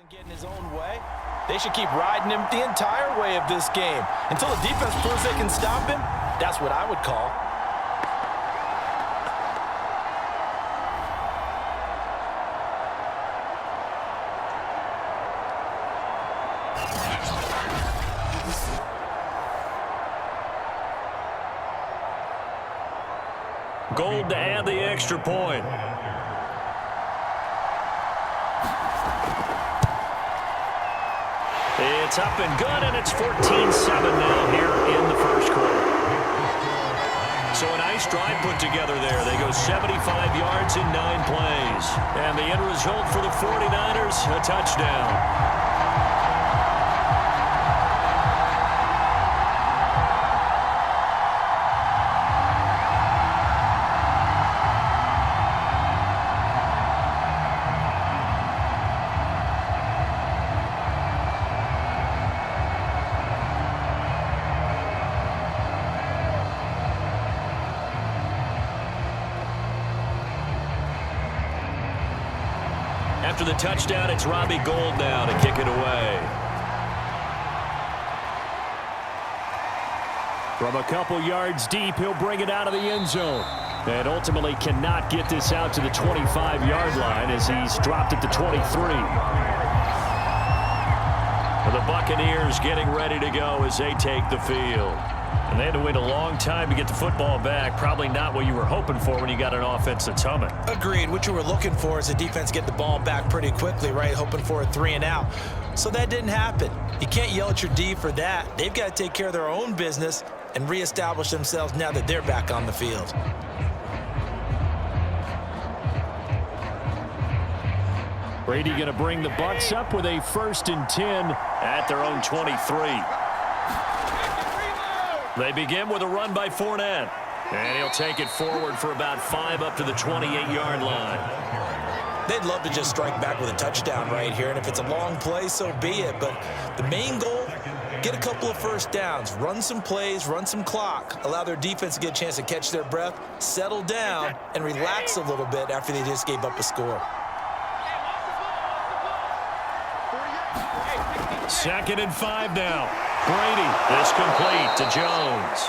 Getting his own way. They should keep riding him the entire way of this game. Until the defense proves they can stop him, that's what I would call. Gold to add the extra point. It's up and good, and it's 14-7 now here in the first quarter. So a nice drive put together there. They go 75 yards in 9 plays. And the end result for the 49ers, a touchdown. After the touchdown, it's Robbie Gould now to kick it away. From a couple yards deep, he'll bring it out of the end zone. And ultimately cannot get this out to the 25-yard line as he's dropped at the 23. The Buccaneers getting ready to go as they take the field. And they had to wait a long time to get the football back. Probably not what you were hoping for when you got an offense that's humming. Agreed. What you were looking for is the defense get the ball back pretty quickly, right? Hoping for a 3 and out. So that didn't happen. You can't yell at your D for that. They've got to take care of their own business and reestablish themselves now that they're back on the field. Brady going to bring the Bucs up with a 1st and 10 at their own 23. They begin with a run by Fournette. And he'll take it forward for about 5 up to the 28-yard line. They'd love to just strike back with a touchdown right here. And if it's a long play, so be it. But the main goal, get a couple of first downs, run some plays, run some clock, allow their defense to get a chance to catch their breath, settle down, and relax a little bit after they just gave up a score. 2nd and 5 now. Brady is complete to Jones.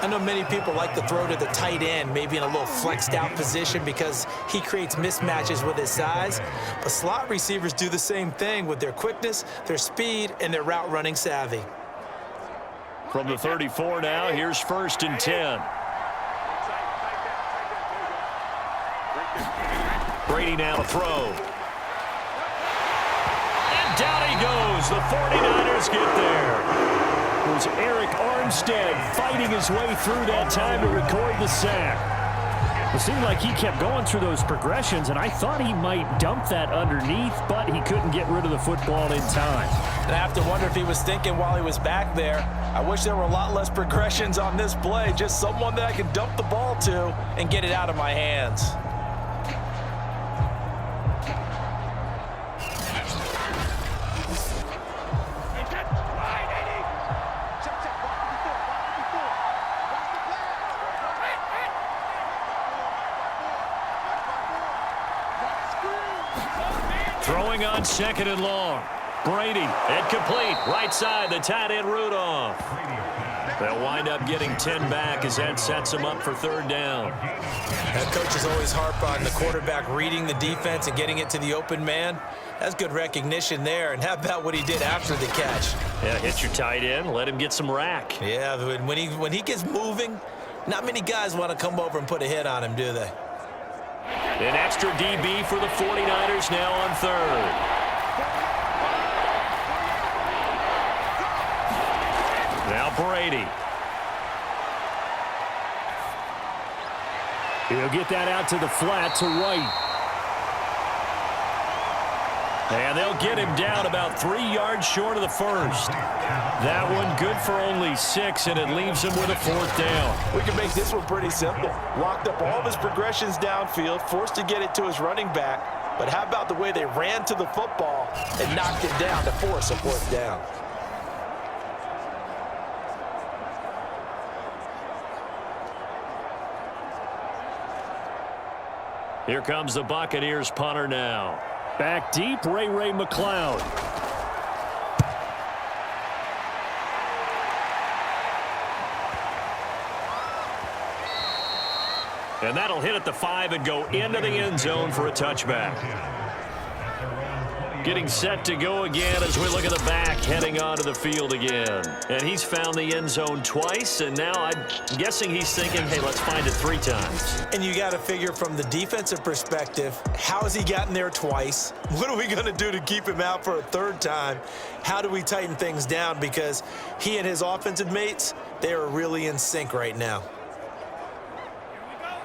I know many people like to throw to the tight end, maybe in a little flexed out position because he creates mismatches with his size. But slot receivers do the same thing with their quickness, their speed, and their route running savvy. From the 34 now, here's 1st and 10. Brady now to throw. Down he goes. The 49ers get there. It was Eric Armstead fighting his way through that time to record the sack. It seemed like he kept going through those progressions, and I thought he might dump that underneath, but he couldn't get rid of the football in time. And I have to wonder if he was thinking while he was back there, I wish there were a lot less progressions on this play, just someone that I could dump the ball to and get it out of my hands. Throwing on 2nd and long. Brady, incomplete. Right side, the tight end Rudolph. They'll wind up getting 10 back as that sets them up for 3rd down. That coaches always harp on the quarterback reading the defense and getting it to the open man. That's good recognition there. And how about what he did after the catch? Yeah, hit your tight end, let him get some rack. Yeah, when he gets moving, not many guys want to come over and put a hit on him, do they? An extra DB for the 49ers now on 3rd. Now Brady. He'll get that out to the flat to White. And they'll get him down about 3 yards short of the 1st. That one good for only 6, and it leaves him with a 4th down. We can make this one pretty simple. Locked up all of his progressions downfield, forced to get it to his running back. But how about the way they ran to the football and knocked it down to force a 4th down? Here comes the Buccaneers punter now. Back deep, Ray McCloud. And that'll hit at the 5 and go into the end zone for a touchback. Getting set to go again as we look at the back, heading onto the field again. And he's found the end zone twice, and now I'm guessing he's thinking, hey, let's find it 3 times. And you got to figure from the defensive perspective, how has he gotten there twice? What are we going to do to keep him out for a 3rd time? How do we tighten things down? Because he and his offensive mates, they are really in sync right now.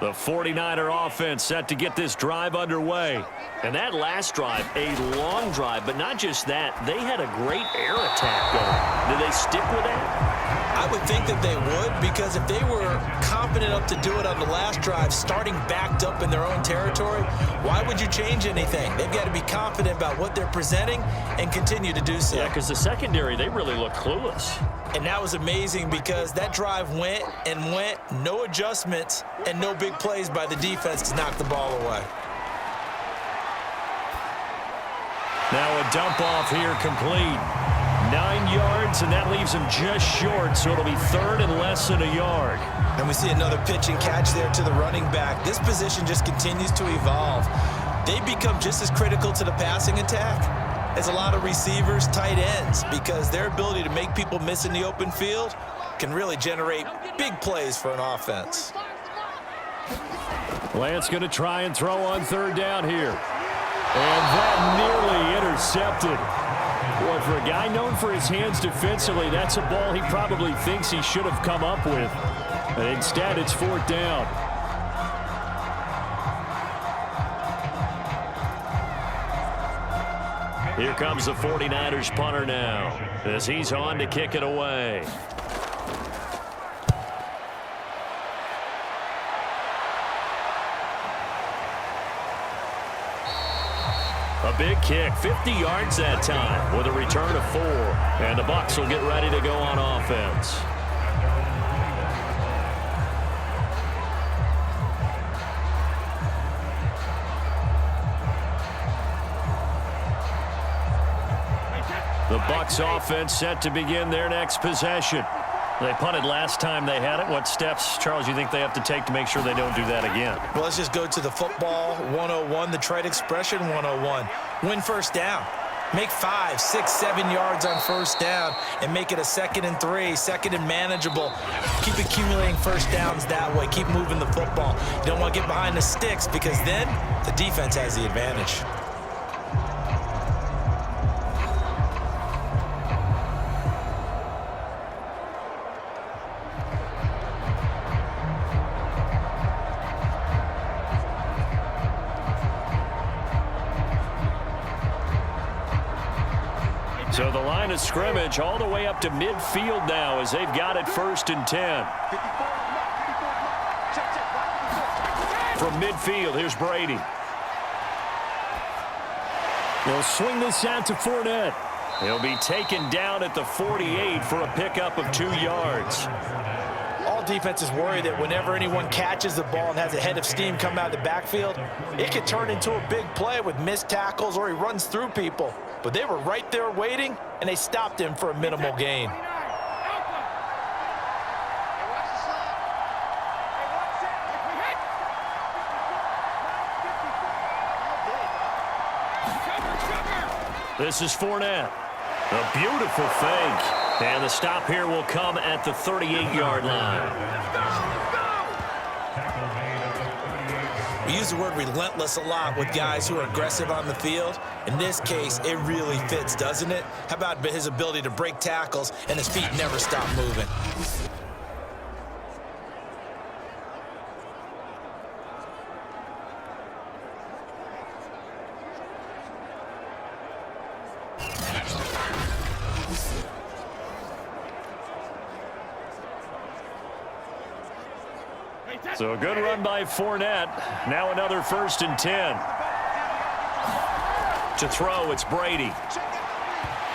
The 49er offense set to get this drive underway. And that last drive, a long drive, but not just that. They had a great air attack going. Did they stick with that? I would think that they would, because if they were confident enough to do it on the last drive, starting backed up in their own territory, why would you change anything? They've got to be confident about what they're presenting and continue to do so. Yeah, because the secondary, they really look clueless. And that was amazing because that drive went and went, no adjustments and no big plays by the defense to knock the ball away. Now a dump off here complete. 9 yards, and that leaves him just short, so it'll be 3rd and less than a yard. And we see another pitch and catch there to the running back. This position just continues to evolve. They become just as critical to the passing attack as a lot of receivers, tight ends, because their ability to make people miss in the open field can really generate big plays for an offense. Lance going to try and throw on 3rd down here. And that nearly intercepted. Boy, for a guy known for his hands defensively, that's a ball he probably thinks he should have come up with. And instead, it's 4th down. Here comes the 49ers punter now, as he's on to kick it away. A big kick, 50 yards that time, with a return of 4. And the Bucs will get ready to go on offense. The Bucs offense set to begin their next possession. They punted last time they had it. What steps, Charles, you think they have to take to make sure they don't do that again? Well, let's just go to the football 101, the trite expression 101. Win 1st down. Make 5, 6, 7 yards on 1st down and make it a 2nd and 3, 2nd and manageable. Keep accumulating 1st downs that way. Keep moving the football. You don't want to get behind the sticks because then the defense has the advantage. So the line of scrimmage all the way up to midfield now as they've got it 1st and 10. From midfield, here's Brady. They'll swing this out to Fournette. He'll be taken down at the 48 for a pickup of 2 yards. All defenses worry that whenever anyone catches the ball and has a head of steam come out of the backfield, it could turn into a big play with missed tackles or he runs through people. But they were right there waiting, and they stopped him for a minimal gain. This is Fournette. A beautiful fake. And the stop here will come at the 38-yard line. We use the word relentless a lot with guys who are aggressive on the field. In this case, it really fits, doesn't it? How about his ability to break tackles and his feet never stop moving? So a good run by Fournette. Now another 1st and 10. To throw, it's Brady.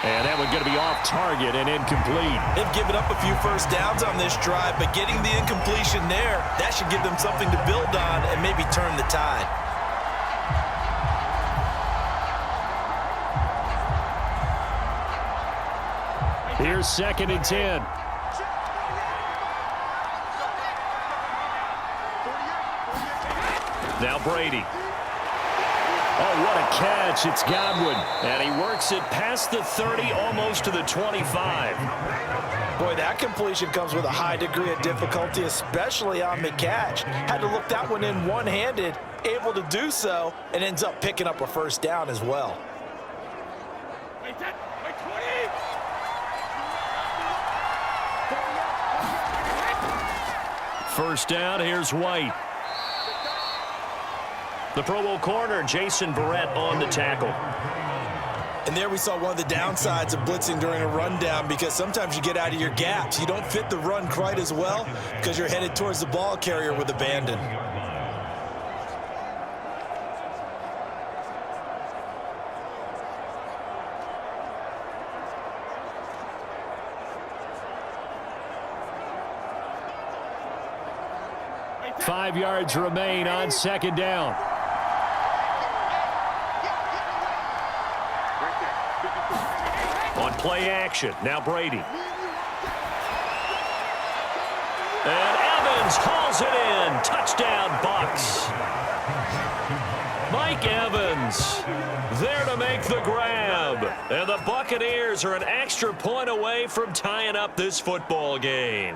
And that one going to be off target and incomplete. They've given up a few 1st downs on this drive, but getting the incompletion there, that should give them something to build on and maybe turn the tide. Here's 2nd and 10. Now Brady. Oh, what a catch. It's Godwin. And he works it past the 30, almost to the 25. Boy, that completion comes with a high degree of difficulty, especially on the catch. Had to look that one in one-handed, able to do so, and ends up picking up a first down as well. First down, here's White. The Pro Bowl corner, Jason Barrett, on the tackle. And there we saw one of the downsides of blitzing during a rundown, because sometimes you get out of your gaps. You don't fit the run quite as well because you're headed towards the ball carrier with abandon. Five yards remain on 2nd down. On play action, now Brady. And Evans hauls it in. Touchdown, Bucs. Mike Evans there to make the grab. And the Buccaneers are an extra point away from tying up this football game.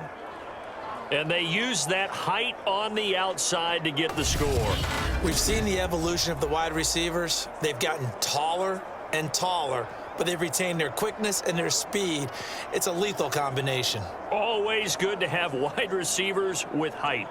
And they use that height on the outside to get the score. We've seen the evolution of the wide receivers. They've gotten taller and taller, but they've retained their quickness and their speed. It's a lethal combination. Always good to have wide receivers with height.